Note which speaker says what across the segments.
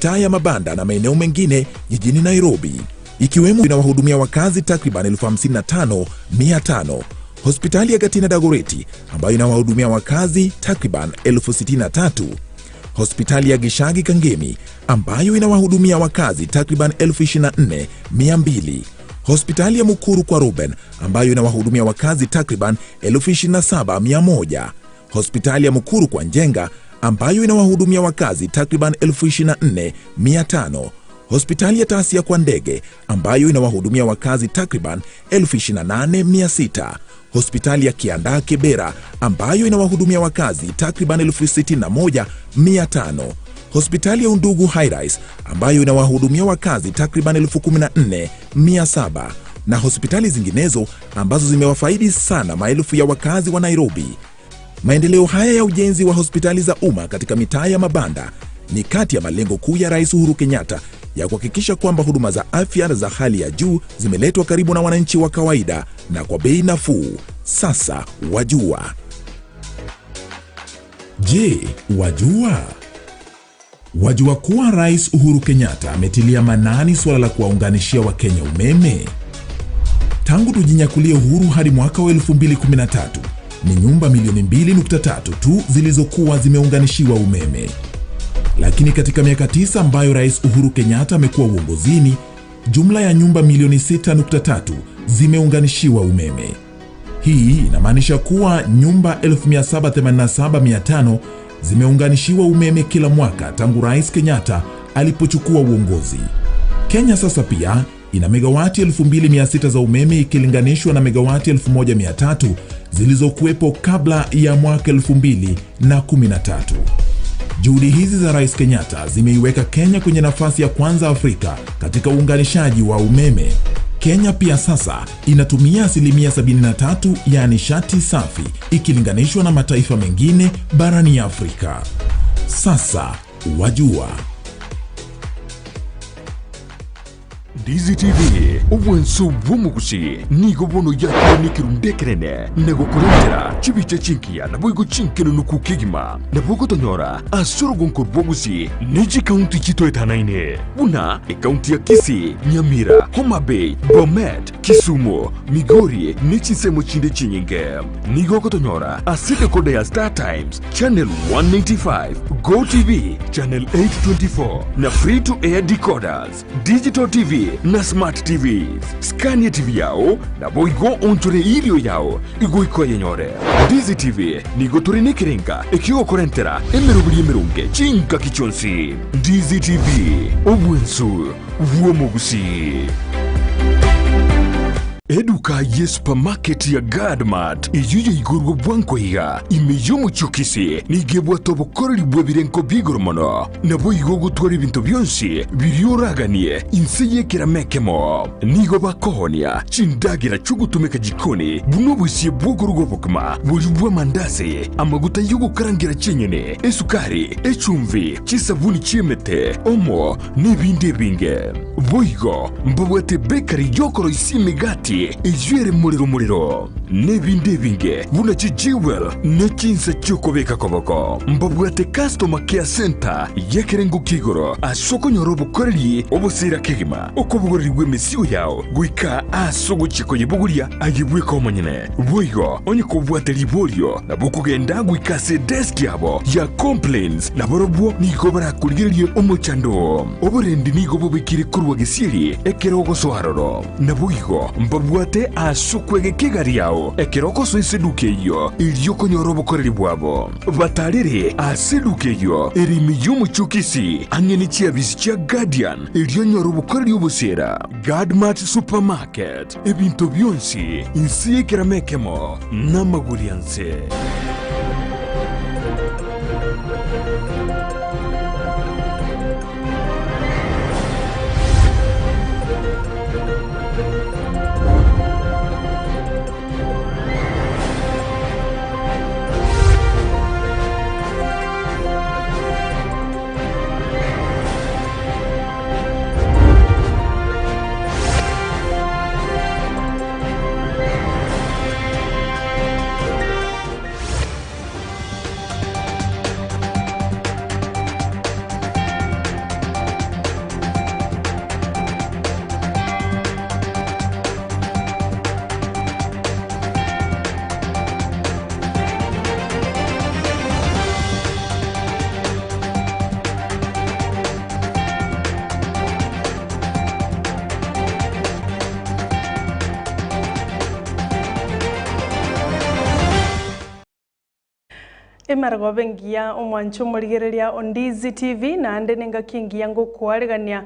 Speaker 1: mitaa ya mabanda na maeneo mengine jijini Nairobi, ikiwemo inawahudumia wakazi takriban 55,500. Hospitali ya Gatina Dagoretti ambayo inawahudumia wakazi takriban 63,000. Hospitali ya Gishagi Kangemi ambayo inawahudumia wakazi takriban 24,200. Hospitali ya Mukuru kwa Ruben ambayo inawahudumia wakazi takriban 27,100. Hospitali ya Mukuru kwa Njenga ambayo inawahudumia wakazi takriban 24,500. Hospitali ya Tasia kwa Ndege ambayo inawahudumia wakazi takriban 28,600. Hospitali ya Kianda Kibera ambayo inawahudumia wakazi takriban 61,500. Hospitali ya Undugu Highrise ambayo inawahudumia wakazi takriban 14,700, na hospitali zinginezo ambazo zimewafaidi sana maelfu ya wakazi wa Nairobi. Maendeleo haya ya ujenzi wa hospitali za umma katika mitaa ya mabanda ni kati ya malengo kuu ya Rais Uhuru Kenyatta ya kuhakikisha kwamba huduma za afya za hali ya juu zimeletwa karibu na wananchi wa kawaida na kwa bei nafuu. Sasa wajua. Je, wajua? Wajua kuwa Rais Uhuru Kenyatta ametilia maanani suala la kuwaunganishia Wakenya umeme? Tangu tujinyakulie uhuru hadi mwaka wa 2013, ni nyumba milioni 2.3 tu zilizokuwa zimeunganishiwa umeme. Lakini katika miaka 9 ambayo Rais Uhuru Kenyatta amekuwa uongozini, jumla ya nyumba milioni 6.3 zimeunganishiwa umeme. Hii inamaanisha kuwa nyumba 1787,500 zimeunganishiwa umeme kila mwaka tangu Rais Kenyatta alipochukua uongozi. Kenya sasa pia ina megawati 2,600 za umeme ikilinganishwa na megawati 1,300 zilizokuwepo kabla ya mwaka 2013. Juhudi hizi za Rais Kenyatta zimeiweka Kenya kwenye nafasi ya kwanza Afrika katika uunganishaji wa umeme. Kenya pia sasa inatumia 73% ya nishati safi ikilinganishwa na mataifa mengine barani Afrika. Sasa wajua.
Speaker 2: Ndizi TV obwenso bw'omugusi nigo bono yakirundekerene nego kurendera chibicha chinkia na boigo chinkeno nukukigima na bogo tonyora asoro gonkor bwogusi niji kaunti chito etanaine buna kaunti ya Kisii, Nyamira, Homa Bay, Bomet, Kisumu, Migori nichisemo chinde chinyinge nigo kotonyora asite kode ya Star Times channel 195, Go TV channel 824 na free to air decoders, Digital TV na Smart TV. Scania TV yao na boigo ontore ilio yao igoiko yenyore. Ndizi TV nigo turine kirenga ekio korentera emerunge chinka kichonsi. Ndizi TV obwensu vuomugusi. Eduka ye supermarket ya Gadmart iyuye igurgo bwanko higa imeyomo chukisi nigebwa tobo koroli bwebirenko bigoromono nabo igogo twari bintu byonsi biryoraganie inseye kiramekemo nigo bakohonia chindagira chugutumeka jikoni buno busiye bwogorugo bukuma bujubwa mandazi amaguta yugo karangira chenyene esukari echumvi chisabuni chimete omo nebinde binge boigo mbabwete bakery yokoro isimigati ijwere muriro nebinde binge buna chijiwel nechinsa chukobeka koboko mbabwate customer care center yekerengo kigoro asoko nyorobo koreli obusira kigima okobugorigwe mesiyo yao guika asogo chiko yebuguria agibwe komonyene boigo onye kobwate libolio na bukugenda guika se desk yabo ya complaints na borobwo niko barakuligerie omochando oborendi niko bobekire kurwa gisiri ekerogo soharoro na boigo mbabwate asukwege kigari yao ekiroko so iseduke iyo ilyoko nyorobo koreli bwabo batarire aseduke iyo erimi y'umuchukisi anyeni chiabisi chia Guardian ilyo nyorobo koreli obusera Gadmart Supermarket ebintu byonsi insiye kiramekemo namagurianse.
Speaker 3: Kemergo bengia omwancho murigereria Ndizi TV na ande ninga kingia ngo kwarigania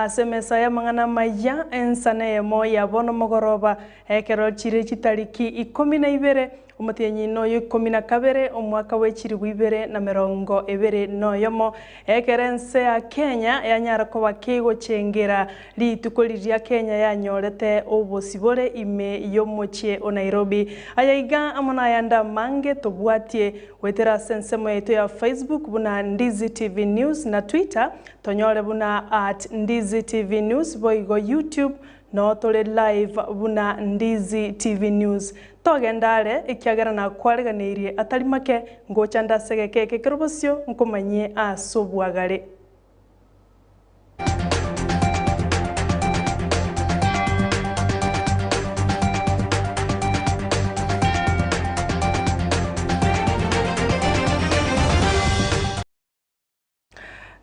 Speaker 3: semesa ya mangana Amayia Ensa Eyemo ya bono mogoroba ekero chire chitariki 12 umutenyi noyo 12 omwaka wechiri 2020 noyomo ekerense ya Kenya yanyara ko bakigo chengera litukolirya Kenya yanyorete obosibore ime yomochie o Nairobi ayaiga amona yanda mange tobwatie wetera sensemo yetu ya Facebook buna Ndizi TV News na Twitter tonyore buna @Ndizi TV News boigo YouTube no tole live buna Ndizi TV News togendare ikiagera na kwariganirie atari make ngocha ndasegeke kerobosyo nkomanye asobwagare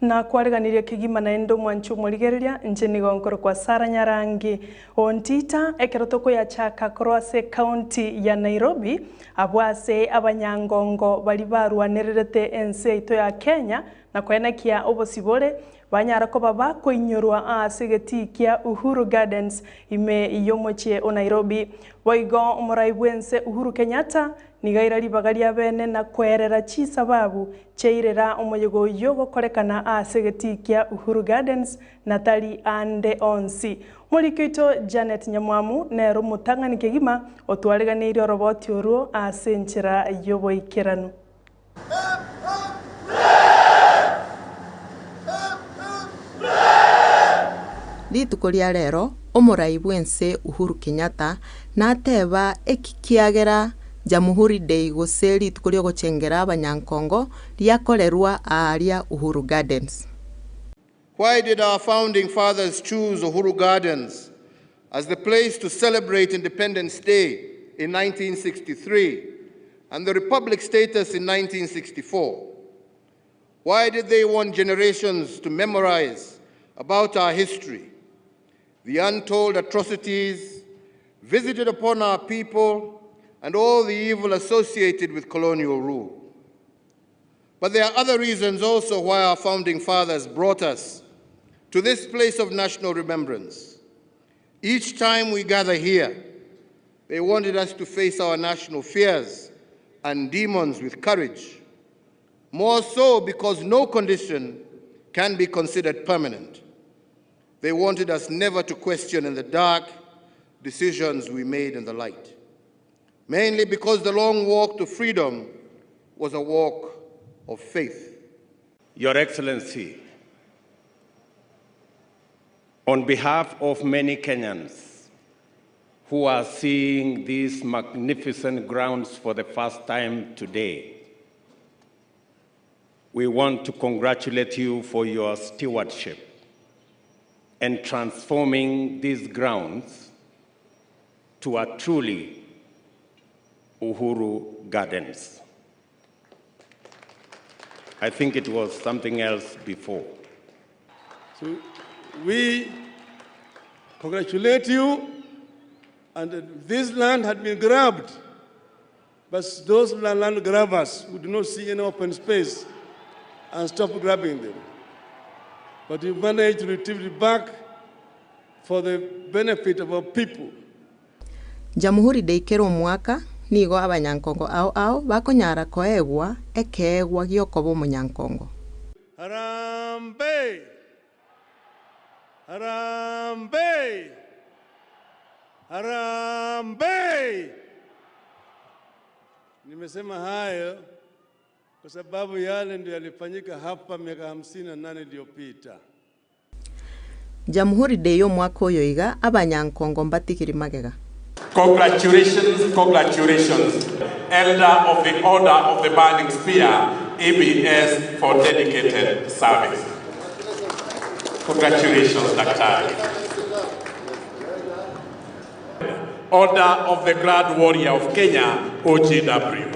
Speaker 3: na kwariganirie kigima na endo mwanchu murigereria njeni gonkoro kwa Sara Nyarangi Ontita ekerotoko ya chaka Croase County ya Nairobi abwase abanyangongo bali barwanererete ense ito ya Kenya na kwenekia obosibore banyara ko baba koinyorwa asegeti kia Uhuru Gardens ime yomochie o Nairobi boigo umuraibwense Uhuru Kenyatta nigaira libagaria bene na kwerera chi sababu cheirera omoyego yogo korekana asegeti kia Uhuru Gardens Natali ande onsi Molikito Janet Nyamwamu nero mutangani kegima otwariganirio roboti oruo asenchera yobo ikeranu
Speaker 4: Litukoria rero omuraibwense Uhuru Kenyatta nateba ekikiagera Jamhuri Day gose litukoria gochengera abanyankongo liakorerwa aria Uhuru Gardens.
Speaker 5: Why did our founding fathers choose Uhuru Gardens as the place to celebrate Independence Day in 1963 and the Republic status in 1964? Why did they want generations to memorize about our history, the untold atrocities visited upon our people, and all the evil associated with colonial rule? But there are other reasons also why our founding fathers brought us to this place of national remembrance. Each time we gather here, they wanted us to face our national fears and demons with courage, more so because no condition can be considered permanent. They wanted us never to question in the dark decisions we made in the light, mainly because the long walk to freedom was a walk of faith.
Speaker 6: Your Excellency, on behalf of many Kenyans who are seeing these magnificent grounds for the first time today, we want to congratulate you for your stewardship and transforming these grounds to a truly Uhuru Gardens. I think it was something else before.
Speaker 7: So we congratulate you, and this land had been grabbed, but those land grabbers who do not see any open space and stop grabbing them. But we managed to retrieve it back for the benefit of our people.
Speaker 4: Jamhuri Day kero mwaka nigo abanyankongo ao bakonyara koegwa ekeegwa giokobo munyankongo.
Speaker 7: Harambe! Harambe! Harambe! Nimesema hayo kwa sababu yale ndio yalifanyika hapa miaka 58 iliyopita.
Speaker 4: Jamhuri Day yo mwaka oyo iga abanyankongo mbatikiri magega.
Speaker 8: Congratulations, congratulations, Elder of the Order of the Burning Spear, EBS, for dedicated service. Congratulations, Daktari. Order of the Grand Warrior of Kenya, OGW.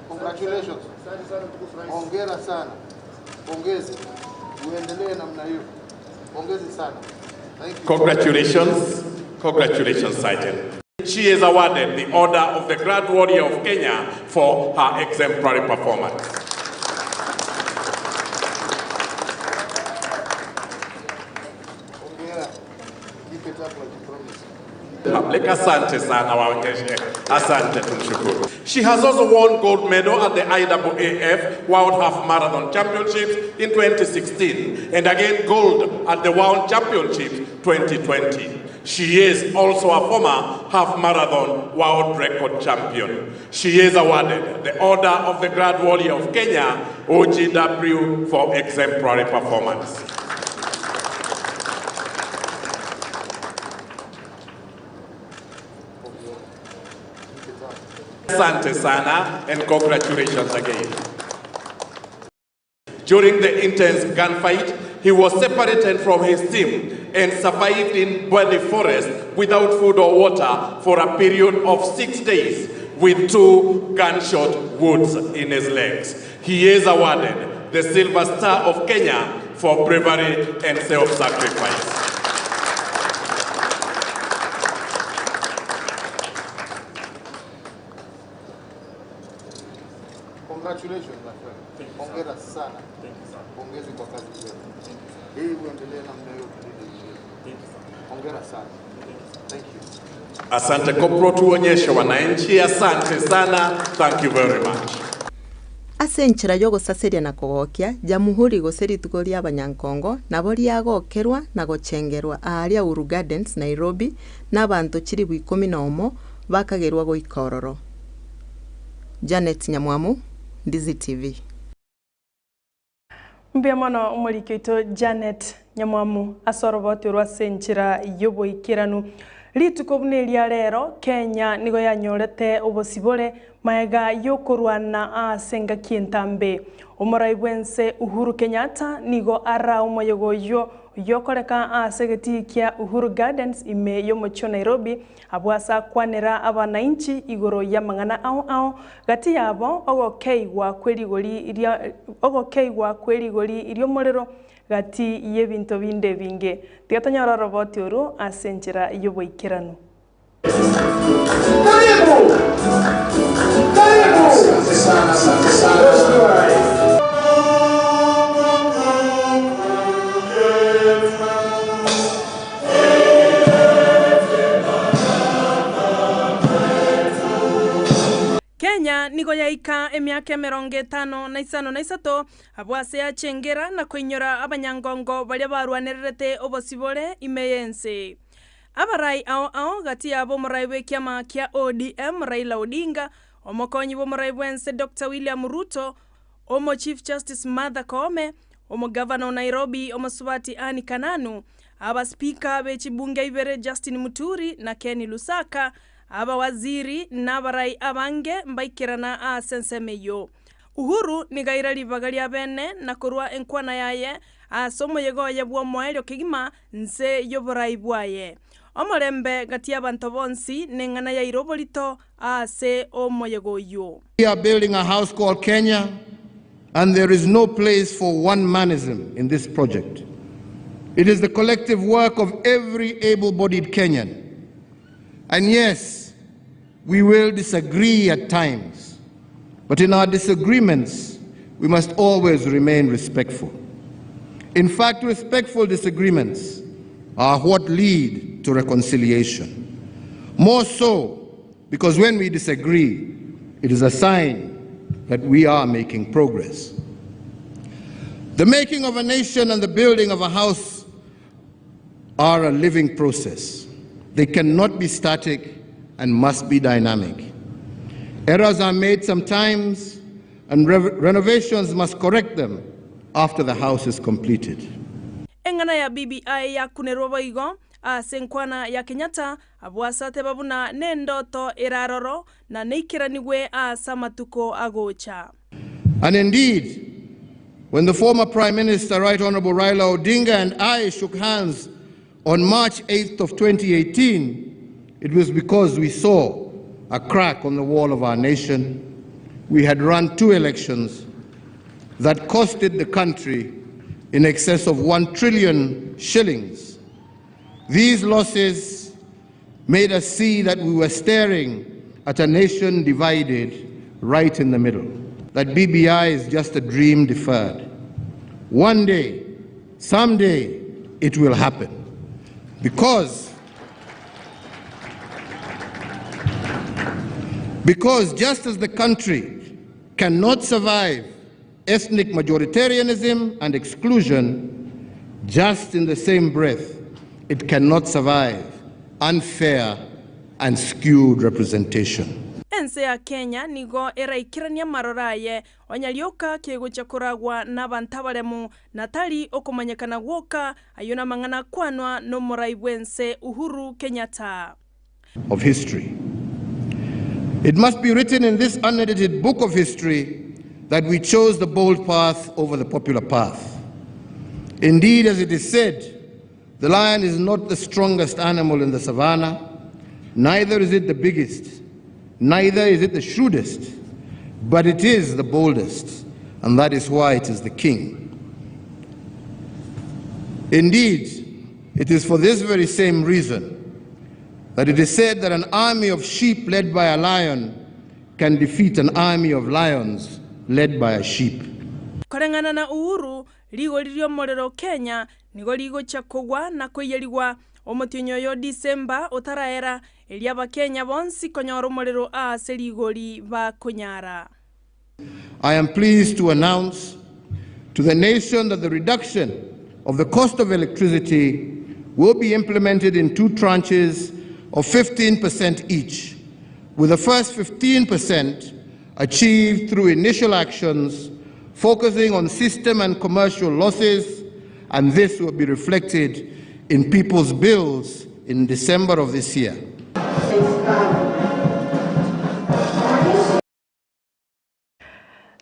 Speaker 5: Congratulations. Hongera sana. Pongezi. Uendelee namna hiyo. Pongezi sana.
Speaker 8: Congratulations. Congratulations, Sergeant. She is awarded the Order of the Grand Warrior of Kenya for her exemplary performance.
Speaker 5: Keep it up like you promised.
Speaker 8: Asante sana waongeshe. Asante tumshukuru. She has also won gold medal at the IAAF World Half Marathon Championships in 2016 and again gold at the World Championships 2020. She is also a former half marathon world record champion. She is awarded the Order of the Grand Warrior of Kenya, OGW, for exemplary performance. Asante sana and congratulations again. During the intense gunfight, he was separated from his team and survived in Bwedi Forest without food or water for a period of 6 days with 2 gunshot wounds in his legs. He is awarded the Silver Star of Kenya for bravery and self-sacrifice.
Speaker 5: Congratulations, my friend. Hongera sana. Pongezi kwa kazi zenu. Hii uendelee namna hiyo. Hongera sana. Thank you.
Speaker 8: Asante kopro, tuonyeshe wananchi. Asante sana. Thank you very much.
Speaker 4: Ase nchira yo gusaseria na kugokia Jamhuri guseritugoria abanyankongo nabo riagokerwa na gochengerwa aria Uru Gardens Nairobi n'abantu chiri 11 bakagerwa goikororo. Janet Nyamwamu, Ndizi TV.
Speaker 3: Mbia mono umurikito Janet Nyamwamu asoroboti rwa senchira yobo ikiranu litukobneria rero Kenya nigo yanyorete obosibore maega yokorwana asenga kintambe umuraibwense Uhuru Kenyatta nigo ara umoyogoyo yokoreka asegeti kia Uhuru Gardens ime yomocho Nairobi abwasa kwanera abananchi igoro ya mangana ao gati yabo ogokeigwa kwerigori irio morero gati yebinto binde binge tigatanyara roboti uru asenjera yoboikirano. Kenya nigo yaika emyaka 53 abwase achengera na kuinyora abanyangongo baria barwanererete obosibore imeyense abarai ao gati yabo muraiwe kiama kia ODM Raila Odinga omokonyi bo muraibwense Dr. William Ruto omo Chief Justice Martha Koome omo Governor Nairobi omo Subati Ani Kananu aba Speaker bechibunge ibere Justin Muturi na Kenny Lusaka aba waziri nabarai abange mbaikirana asensemeyo. Uhuru nigaira libagaria bene na kurwa enkwana yaye asomo yego yebwa moelyo kigima nse yoborai bwaye. Omorembe gati abantu bonsi nengana ya irobolito ase omoyego yo.
Speaker 5: We are building a house called Kenya, and there is no place for one-manism in this project. It is the collective work of every able-bodied Kenyan. And yes, we will disagree at times, but in our disagreements, we must always remain respectful. In fact, respectful disagreements are what lead to reconciliation. More so, because when we disagree, it is a sign that we are making progress. The making of a nation and the building of a house are a living process. They cannot be static and must be dynamic. Errors are made sometimes, and renovations must correct them after the house is completed.
Speaker 3: Engana ya BBI ya kunerobo igo asenkwana ya Kenyatta abwasate babuna nendoto iraroro na neikiraniwe asamatuko agocha.
Speaker 5: And indeed, when the former Prime Minister, Right Honorable Raila Odinga, and I shook hands on March 8th of 2018, it was because we saw a crack on the wall of our nation. We had run 2 elections that costed the country in excess of 1 trillion shillings. These losses made us see that we were staring at a nation divided right in the middle, that BBI is just a dream deferred. One day, someday, it will happen. Because just as the country cannot survive ethnic majoritarianism and exclusion, just in the same breath, it cannot survive unfair and skewed representation.
Speaker 3: Ense ya Kenya nigo eraikirania maroraye onyalioka kiegocha kuragwa na bantabaremu natali okumanyekana gwoka ayuna mangana kwanwa no moraibwense Uhuru Kenyatta.
Speaker 5: Of history. It must be written in this unedited book of history that we chose the bold path over the popular path. Indeed, as it is said, the lion is not the strongest animal in the savannah, neither is it the biggest, neither is it the shrewdest, but it is the boldest, and that is why it is the king. Indeed, it is for this very same reason that it is said that an army of sheep led by a lion can defeat an army of lions led by a sheep.
Speaker 3: Korengana na Uhuru ligo lirio morero Kenya nigo ligo chakogwa na koyeliwa omotionyo yo December otaraera eliaba Kenya bonsi konyoro morero a seligoli ba konyara.
Speaker 5: I am pleased to announce to the nation that the reduction of the cost of electricity will be implemented in 2 tranches of 15% each, with the first 15% achieved through initial actions focusing on system and commercial losses, and this will be reflected in people's bills in December of this year.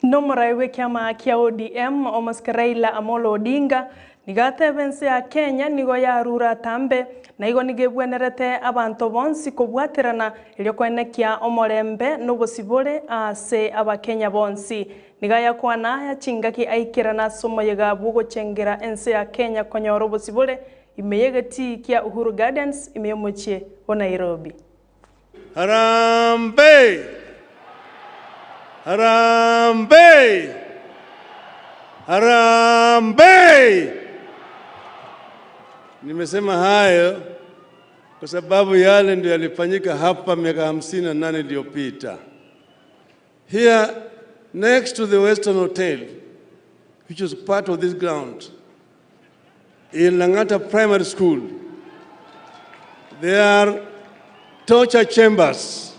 Speaker 3: Nomoraiwe kiama kia ODM Raila Amolo Odinga nigate bense ya Kenya nigo ya rura tambe na igo nigebwenerete abantu bonsi kubwatirana iliokoenekia omorembe nobosibore ase abakenya bonsi nigaya kwana ya chingaki aikirana somo yega bugo chengera ense ya Kenya konyoro bosibore imeyegeti kia Uhuru Gardens imeyomochie o Nairobi.
Speaker 7: Harambe! Harambe! Harambe! Nimesema hayo kwa sababu yale ndio yalifanyika hapa miaka 58 iliyopita. Here next to the Western Hotel, which is part of this ground, in Langata Primary School, there are torture chambers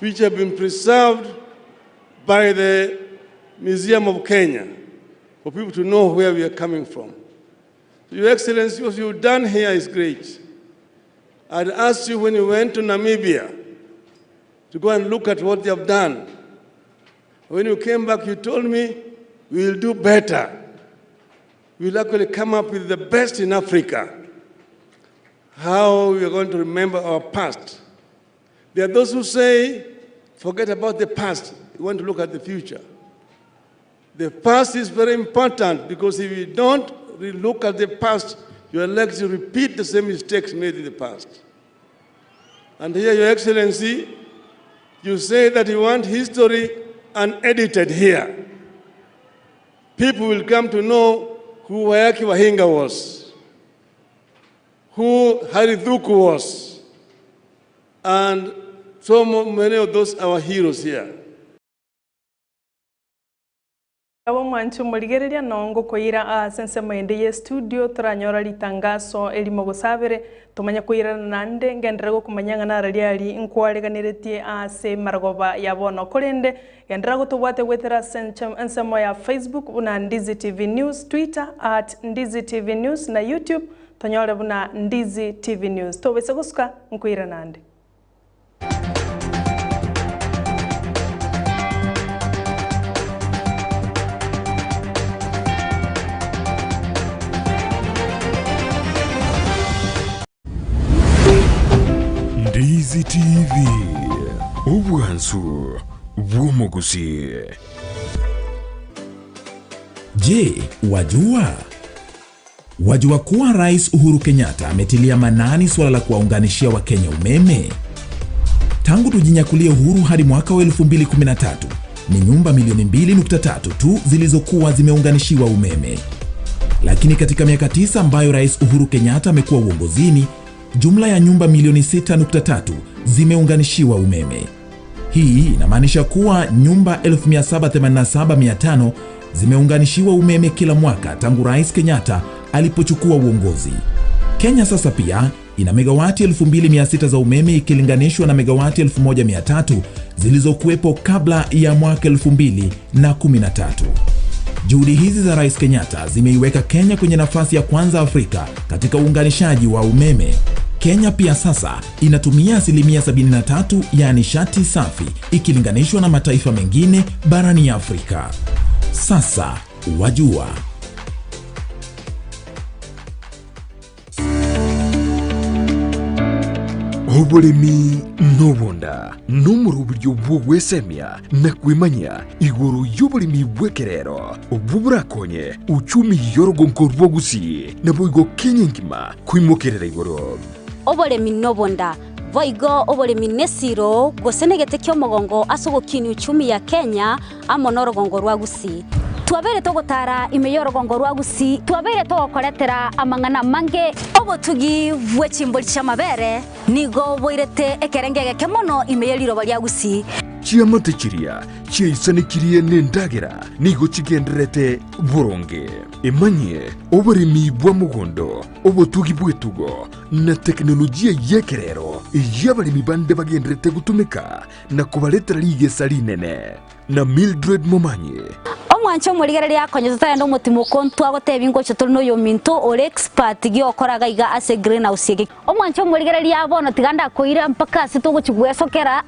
Speaker 7: which have been preserved by the Museum of Kenya for people to know where we are coming from. Your Excellency, what you've done here is great. I'd asked you when you went to Namibia to go and look at what they have done. When you came back, you told me, we'll do better. We'll actually come up with the best in Africa. How we are going to remember our past. There are those who say, forget about the past. We want to look at the future. The past is very important because if you don't look at the past, you are likely to repeat the same mistakes made in the past. And here, Your Excellency, you say that you want history unedited here. People will come to know who Wayaki Wahinga was, who Harithuku was, and so many of those our heroes here.
Speaker 3: Abo mwanchu murigereria nongo koira sense mwende studio turanyora litangaso elimo gusabire tumanya koira nande ngenderago kumanyanga narariali inkwareganiretie ase maragoba yabono kolende ngenderago tubwate wetera ensemo ya Facebook una Ndizi TV News, Twitter @Ndizi TV News na YouTube tanyore buna Ndizi TV News tobese gusuka nkoira nande.
Speaker 2: Ndizi TV Ubwansu Bwumugusi.
Speaker 1: Je, wajua? Wajua kuwa Rais Uhuru Kenyatta ametilia maanani suala la kuwaunganishia Wakenya umeme? Tangu tujinyakulie uhuru hadi mwaka wa 2013, ni nyumba milioni 2.3 tu zilizokuwa zimeunganishiwa umeme. Lakini katika miaka 9 ambayo Rais Uhuru Kenyatta amekuwa uongozini, jumla ya nyumba milioni 6.3 zimeunganishiwa umeme. Hii inamaanisha kuwa nyumba 1787,500 zimeunganishiwa umeme kila mwaka tangu Rais Kenyatta alipochukua uongozi. Kenya sasa pia ina megawati 2600 za umeme ikilinganishwa na megawati 1300 zilizokuwepo kabla ya mwaka 2013. Juhudi hizi za Rais Kenyatta zimeiweka Kenya kwenye nafasi ya kwanza Afrika katika uunganishaji wa umeme. Kenya pia sasa inatumia asilimia 73 ya nishati safi ikilinganishwa na mataifa mengine barani Afrika. Sasa wajua.
Speaker 2: Oburimi n'obunda n'omuri uburyo bwo gwesemya na kwimanya iguru y'oburimi bw'ekerero obwo burakonye uchumi y'orugongo rw'ogusi nabo igo Kenya ngima kwimokerera iguru.
Speaker 9: Oburimi n'obunda voigo oburimi nesiro gosenegete ky'omugongo asogokini uchumi ya Kenya amo n'orugongo rw'agusi. Twabere togotara imeyo rugongo rwagusi, twabere togokoretera amang'ana mange obotugi bw'echimbori cy'amabere nigo boirete ekerengege kemono imeyo liroba ryagusi.
Speaker 2: Chiamate chiria chiaisanikiriye n'endagera nigo chigenderete buronge emanye oburimi bwa mugondo obotugi bw'etugo na teknolojia y'ekerero y'abalimi bande bagenderete gutumika na kubaletera ligesa linene na Mildred Momanye.
Speaker 9: Omwancho murigere lya konyo tutayenda umutima kontu agoteba ingocho tuli no yominto ore expert giokoraga iga ase greenhouse yege. Omwancho murigere lya bono tiganda koira mpaka asitugo chigwesokera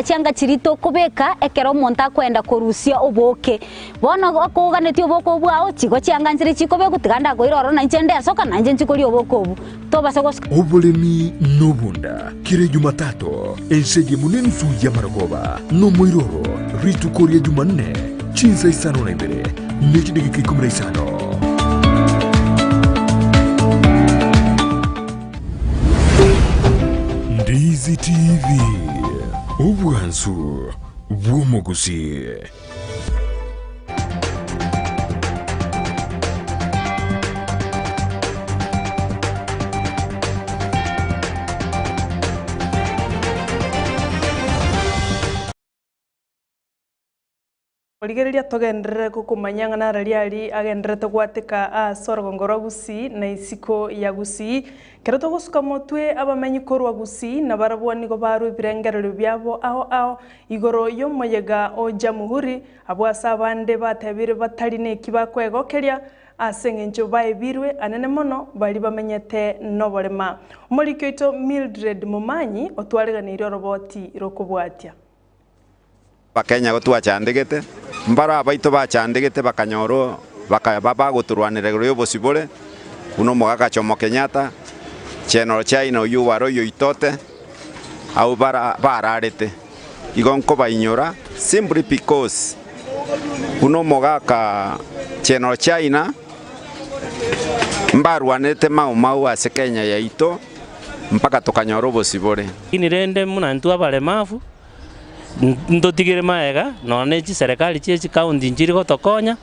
Speaker 9: cyanga kirito kubeka ekero monta kwenda korusia oboke. Bono akoganeti oboko bwao chigo cyanga nzire chikobe gutiganda koira oro nanje ndesoka nanje nchikori oboko obu. Tobasegos
Speaker 2: Oburimi n'obunda kire Jumatatu ensege munene suya maragoba no moiroro ritu koria Jumanne chinsa isano na imbere n'ikidege 15. Ndizi TV obwansu bw'omugusi.
Speaker 3: Origereria togenderere kukumanya ng'ana rariari agenderete gwatika sorogongo rwa Gusii na isiko ya Gusii kero togosuka motwe abamenyi korwa Gusii na barabwa nigo baru ibirengerero byabo aho igoro y'omoyega o Jamuhuri abwasa abande batebire batari neki bakwegokeria aseng'encho baebirwe anene mono bari bamenyete noborema. Omorikio ito Mildred Momanyi otwareganire roboti rokobwatia.
Speaker 10: Bakenya gotwachandegete mbara abaito bachandegete bakanyoro bakaba guturwanire ryo bosibore uno mogaka chomo Kenyatta cheno China uyu waro yo itote au bararete igonko bainyora simply because uno mogaka cheno China mbarwanete mau ase Kenya ya ito mpaka tokanyoro bosibore
Speaker 11: inirende munantu abalemafu ndotigire maega none chi serikali chi kaunti njiri gotokonya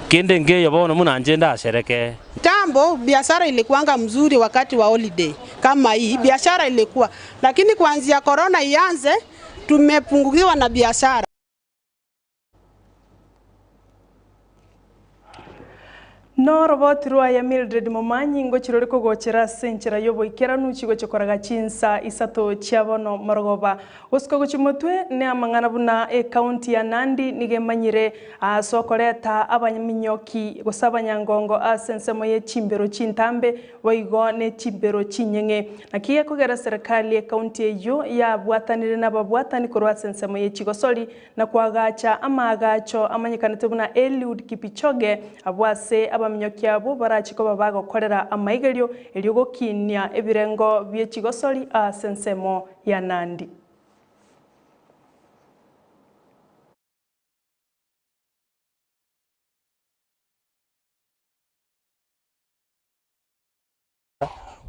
Speaker 11: kende ngeyo bono munanje ndashereke.
Speaker 12: Tambo biashara ilikuanga mzuri wakati wa holiday kama hii biashara ilikuwa, lakini kuanzia corona ianze tumepungukiwa na biashara.
Speaker 3: No roboti rwa ya Mildred Momanyi ngo kirori ko gochera senchera yobo ikeranu chigo chokoraga chinsa isato chiabono marogoba usko gochimotwe ne amangana buna county ya Nandi nigemanyire sokoreta abanyaminyoki gosaba nyangongo asensemo ye chimbero chintambe boigo ne chimbero chinyenge nakiye kugera serikali ya county eyo ya bwatanire nababwatani korwa sensemo ye chigosori na kwagacha amagacho amanyikanete buna Eliud Kipichoge abwase minyoki abo barachiko babago korera amaigerio elyo gokinya ebirengo bye chigosori sensemo ya Nandi.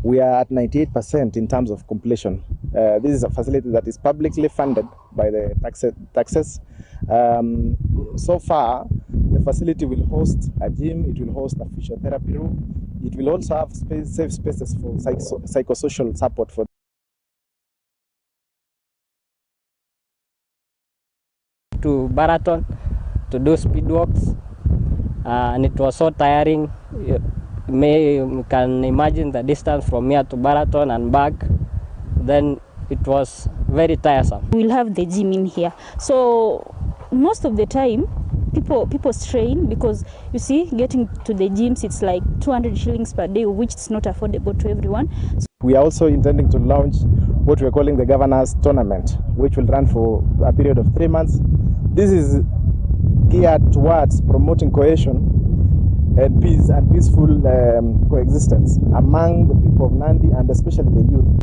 Speaker 13: we are at 98% in terms of completion. This is a facility that is publicly funded by the taxes. So far, the facility will host a gym, it will host a physiotherapy room, it will also have safe spaces for psychosocial support for
Speaker 14: to marathon to do speed walks, and it was so tiring. You can imagine the distance from here to marathon and back. Then it was very tiresome.
Speaker 15: We'll have the gym in here, so most of the time people strain, because you see, getting to the gyms, it's like 200 shillings per day, which is not affordable to everyone.
Speaker 13: We are also intending to launch what we're calling the Governors Tournament, which will run for a period of 3 months. This is geared towards promoting cohesion and peace and peaceful coexistence among the people of Nandi and especially the youth.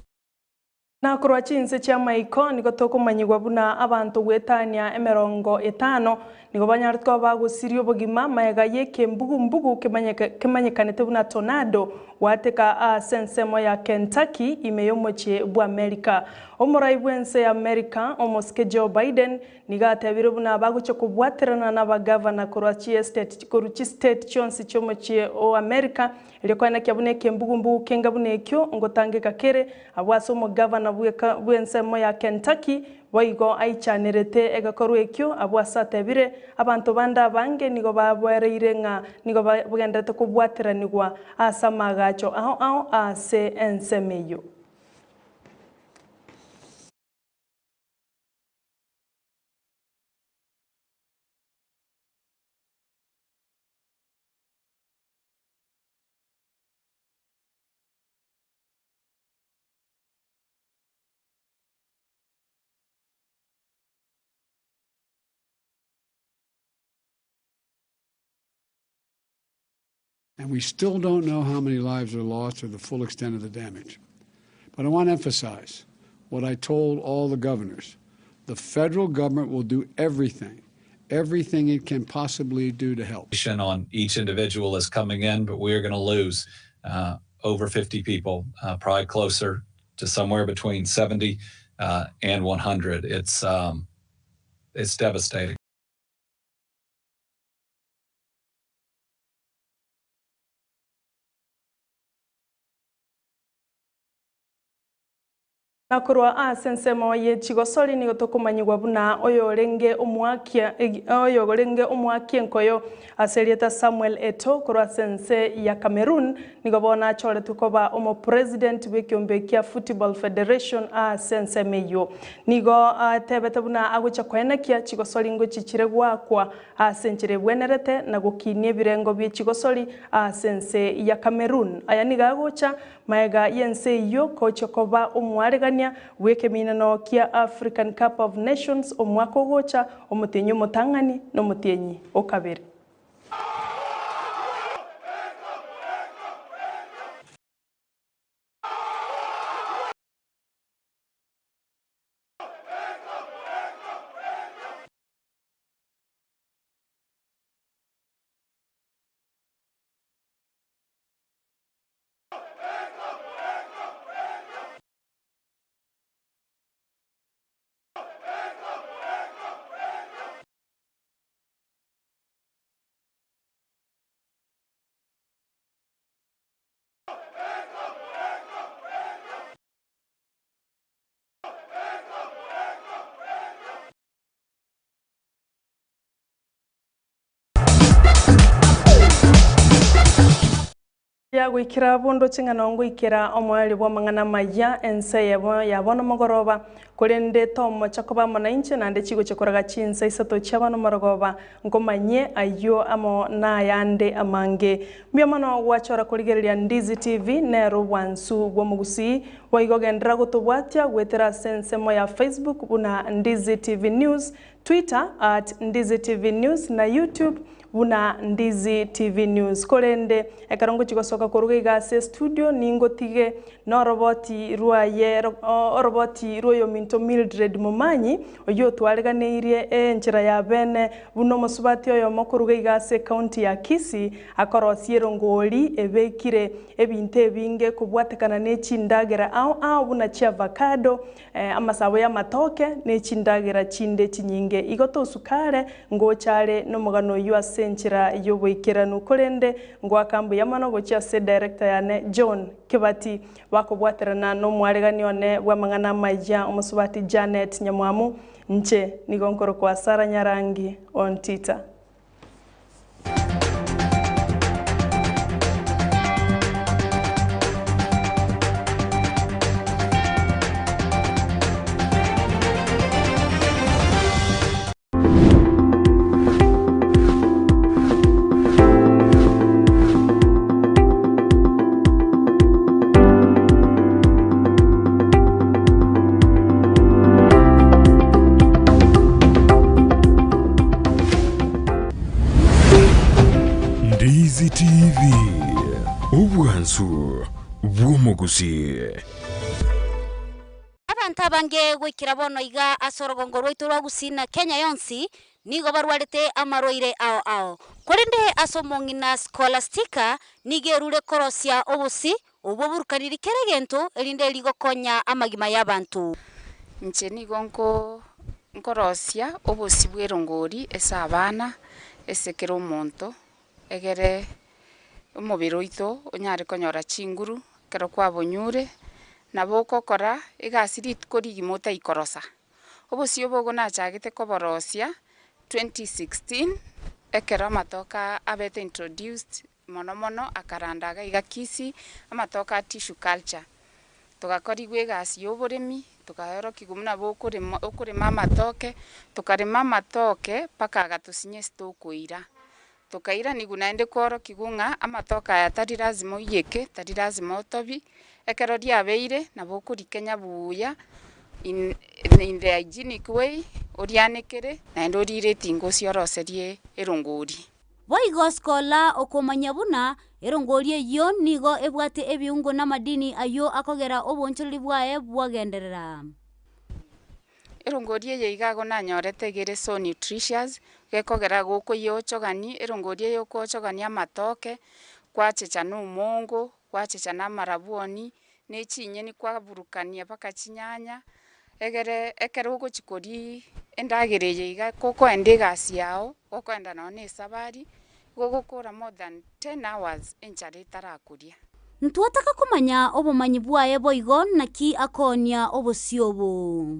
Speaker 3: Na kurwa chinse cha maiko niko tokumanyigwa buna abantu gwetania emerongo 5 niko banyartwa bagusirio bugima maega yeke mbugu kemanyekanete buna tornado wateka sensemo ya Kentucky imeyomoche bu America. Omuraibu ense ya America omoske Joe Biden nigatebire buna baguche kubwaterana na bagavana kuruchi state chonsi chomoche o America ilikwana kyabune kembugu kenga bune kyo ngotangeka kere abwaso mo governor bwensemo ya Kentucky boigo aichanirete egakorwa ekyo abwasatebire abantu banda bange nigo babwereire nga nigo bugendete kubwateranirwa asamagacho aho ase ensemeyo.
Speaker 16: And we still don't know how many lives are lost or the full extent of the damage. But I want to emphasize what I told all the governors. The federal government will do everything it can possibly do to help.
Speaker 17: On each individual is coming in, but we're going to lose over 50 people, probably closer to somewhere between 70 and 100. It's devastating.
Speaker 3: Nakurwa sensemo ye chigosoli ni gotokumanyigwa buna oyorenge omwakia nkoyo aserieta Samuel Eto kurwa sense ya Cameroon nigobona chole tukoba omo president bekyombekia Football Federation sense meyo nigo tebete buna agucha kwenekia chigosoli ngo chichiregwa kwa senchire bwenerete na gukinie birengo bye chigosoli sense ya Cameroon aya nigagucha maega yense yo kochokoba omwaregania weke minano kia African Cup of Nations omwako gocha omutenyo mutangani no mutenyi okabere. Ya gwikira bondo chingana ngwikira omwali bwa mangana Amayia Ensa Eyemo yabona mogoroba kurende tomo chakoba mwananchi na ndechigo chikoraga chinsa isato chabano morogoba ngomanye ayo amo na yande amange byamano wachora kurigereria Ndizi TV nero wansu bwa mugusi waigogendra gutubwatya gwetera sensemo ya Facebook buna Ndizi TV News, Twitter @Ndizi TV News na YouTube buna Ndizi TV News korende ekarongo chigosoka koruga igase studio ningo tige no roboti ruaye roboti ruyo minto Mildred Mumanyi oyo twaleganeirie enchira ya bene buno musubati oyo mokoruga igase county ya Kisii akorosiero ngoli ebekire ebinte ebinge kubwatekana n'echindagera au buna chi avocado amasabo ya matoke n'echindagera chinde chinyinge igoto usukare ngo chale no mugano yu asenchira yoboikeranu korende ngo akambu yamano gocha se director yane John Kibati bakobwaterana no mwaregani one bwamangana Amayia omusubati Janet Nyamwamu nche nigonkoro kwa Sara Nyarangi Ontita.
Speaker 2: Ndizi TV ubwanzu bw'umuguzi
Speaker 9: abantu abange gwikira bono iga asorogongo rwaitu rwa gusina Kenya yonsi nigo barwarete amaroire ao korende asomongina Scholastica nigerure korosia obusi obuburukaniri keregento erinde ligokonya amagima y'abantu
Speaker 18: nche nigonko nkorosia obusi bwerongori esa abana esekera omonto egere omubiro ito onyare konyora chinguru kero kwabonyure nabo kokora igasiri kori mota ikorosa obusi obogo nachagete koborosia 2016 ekero matoka abete introduced mono akarandaga iga Kisii amatoka tissue culture tugakori gwegasi yoboremi tukayoro kigumuna bokurema amatoke tukarema amatoke paka gatusinye stokuira tukaira nigunaende koro kigunga amatoka yatari lazima uyeke tari lazima otobi ekero diabeire nabo kurikenya buya in the hygienic way orianekere naende orireti ngosi oroserie erongori
Speaker 9: boigo skola okomanya buna erongori eyo nigo ebwate ebiungo na madini ayo akogera obonchori bwae bwagenderera
Speaker 18: erongori eye igago nanyorete gere so nutritious gekogera goko yochogani erongori eyo kochogania amatoke kwachecha n'umongo kwachecha n'amarabuoni n'echinyeni kwaburukania paka chinyanya ekere ogochikori endagere eye iga koko ende gasi yao koko enda none esabari gogokora more than 10 hours enchare itarakuria
Speaker 9: ntwataka kumanya obumanyi bwae boigo naki akonia obosiobo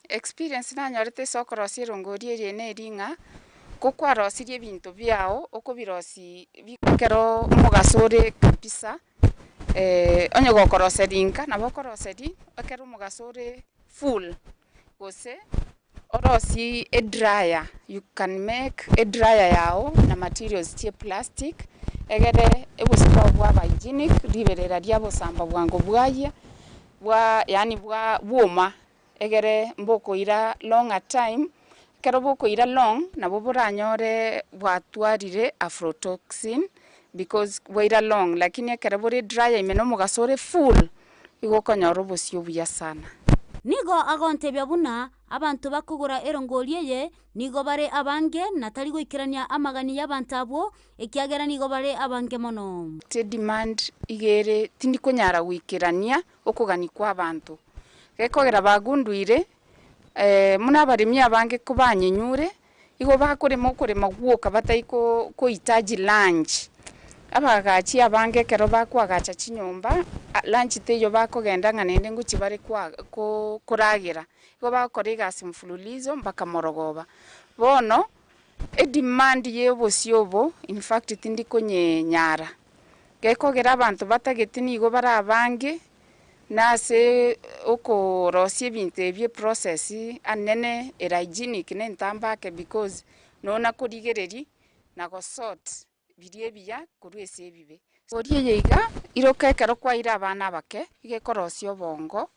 Speaker 18: experience nanyorete sokorosi erongori eye neringa kokwarosirie ebinto byao okobirosi bikero omugasore kabisa onye gokoroserinka nabo koroseri ekero omugasore full gose orosi a dryer you can make a dryer yao na materials tie plastic egere ebusiko bwa hygienic riberera ria bosamba bwango bwaya yani bwoma egere mboko ira long a time kero boko ira long nabo buranyore bwatwarire aflatoxin because waira long lakini ekero buri dryer imeno mugasore full igokonyora obosio buya sana
Speaker 9: nigo agontebya buna abantu bakugura erongori eye nigo bare abange natari goikirania amagani y'abantu abo ekiagera nigo bare abange mono
Speaker 18: te demand igere tindi konyara gwikirania okugani kwa abantu gekogera bagunduire muna abarimi abange kubanyenyure igo bakurema gwoka bataiko koitaji lunch abagachi abange kero bakwagacha chinyomba lunch teyo bakogenda nganende nguchi bare kuragira igo bakora igasi mfululizo mpaka morogoba bono demand yebosiobo in fact tindi konyenyara gekogera abantu batageti igo bara abange nase okorosie ebintu ebye process anene hygienic nentambake because nona kurigereri na go sort birie biya kurwese ebibe orie yeiga iroka ekero kwaira abana bake igekorosia obongo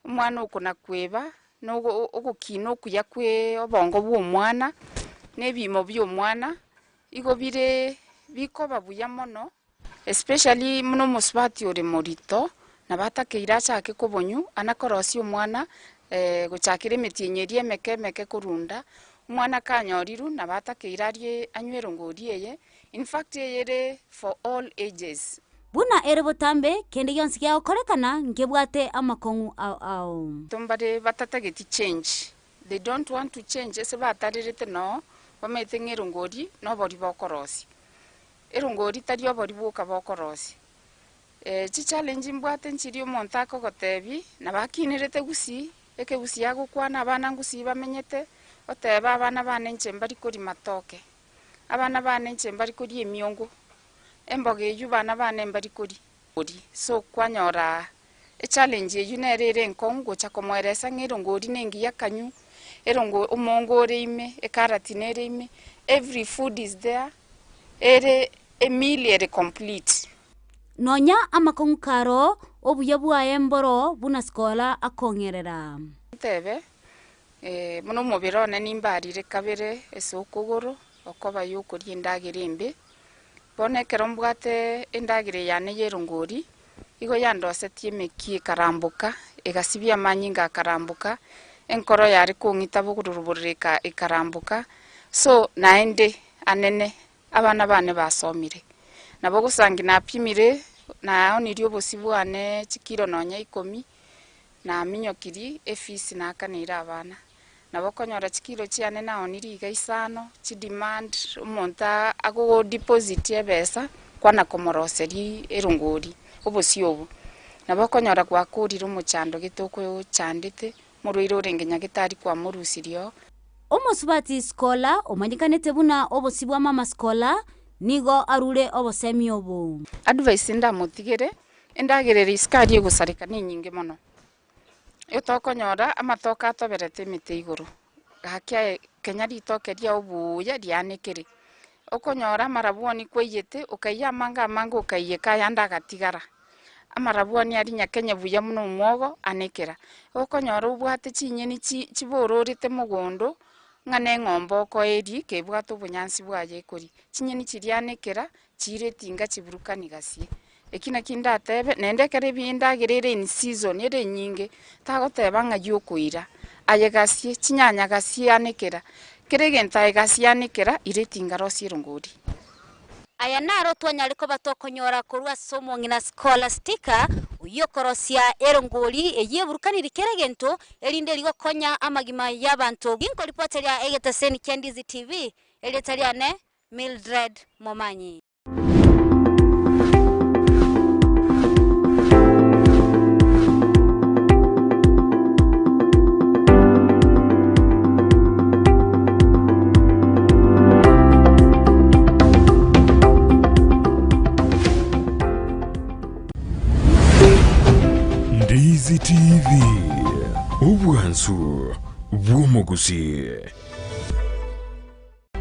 Speaker 18: omwana okona kweba no ogokina okuya kwe obongo bw'omwana nebimo by'omwana igo bire biko babuya mono, especially muno musbati ore morito na batakeira chake kobonyu anakorosi omwana gochakire metienyerie meke kurunda umwana kanyoriru na batakeira rie anywero ngori eye. In fact yere for all ages.
Speaker 9: Buna ere botambe kende yonsi ya okorekana nkebwate amakongu au.
Speaker 18: Tombare batatageti change. They don't want to change. Ese batarirete no bamete ngirungori no bori bokorosi. Erungori tari obori boka bokorosi. Chi challenge mbwate nchiri omonto akogotebi na bakinirete gusi eke gusi agukwana abana ngusi bamenyete oteba abana bane nche mbari kuri matoke. Abana bane nche mbari kuri emiongo. Emboge yu bana bane mbari kuri. So kwanyora challenge yu nerere nkongo chakomweresa ngirongori nengi yakanyu erongo omongore ime ekarati nere ime. Every food is there. Ere a meal ere complete.
Speaker 9: Nonya amakongu karo obuya bwaye mboro buna skola akongerera.
Speaker 18: Tebe muno mubirone nimbarire kabere esokogoro okoba yokori endagire embe bonekero mbwate endagire yane yerongori igo yandosetie meki karambuka egasibia manyinga karambuka enkoro yari kungita buguruburika ikarambuka so naende anene abana bane basomire nabo gusangi napimire na oniri obosibwane chikiro nonya 10 na minyokiri efisi nakanira abana nabo konyora chikiro chiane na oniri gaisano chi demand umonta ago deposit ebesa kwana komoroseri erungori obosiobu nabo konyora kwakurira umuchando gitoko chandite muruiro rengenya gitari kwa murusirio
Speaker 9: omosubati skola omanyikanete buna obosibwa mama skola nigo arure obosemi obo
Speaker 18: advice ndamutigere endagirira iskari egusarika ni nyinge mono yotokonyora amatoka atoberete mite iguru hakia Kenya ritokeria obuya dianekere okonyora marabuoni kweyete ukaiya manga ukayeka yanda gatigara amarabuoni ari Nyakenya buya muno mwogo anekera okonyora ubwate chinyeni chibororite mugondo ngane ngombo ko eri kebwato bunyansi bwaye kuri chinyeni chirianekera chiretinga chiburukani gasie ekina kinda tebe nendekere bindagirire in season ere nyinge tagoteba ng'ayo kuira ayegasie chinyanya gasie anekera keregenta egasie anekera iretinga rosirunguri
Speaker 9: aya naro twanyaliko batokonyora kurwa somo ngina scholastica uyokorosia erongori eyeburukani rikeregento erinde ligokonya amagima y'abantu ginko reporteria egetaseni Ndizi TV egetariane Mildred Momanyi.
Speaker 2: Ndizi TV Ubwansu Bwumugusi.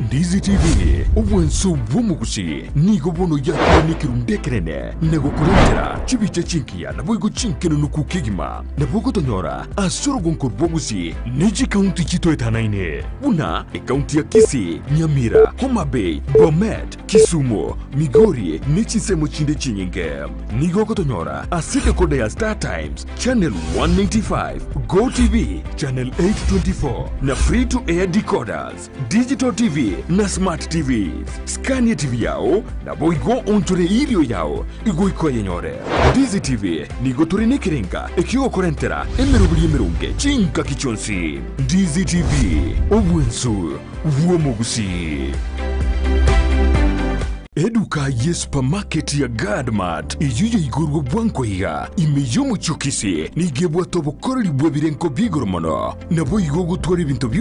Speaker 2: Ndizi TV Ubwansu Bwumugusi nigo bono yakoni kirundekerene nego kurentera chibiche chinkia na boigo chinkeno nukukigima na bogo tonyora asorogon korbogusi neji county chito etanaine una county ya Kisii, Nyamira, Homa Bay, Bomet, Kisumu, Migori nechi semo chinde chinyenge nigo kotonyora asite kode ya Star Times channel 195 Go TV channel 824 na free to air decoders digital TV na smart TVs. Scania TV yao na boigo ontore ilio yao igo iko yenyore. Ndizi TV nigo turine kirenga ekio korentera emerubuli emerunge chinka kichonsi. Ndizi TV obwensu vuomugusi. Eduka ye supermarket ya Gadmat iyuye igurgo bwanko ya imeyomo chukisi nigebwa tobo koroli bwebirenko bigoromono na boigo gutwara ibintu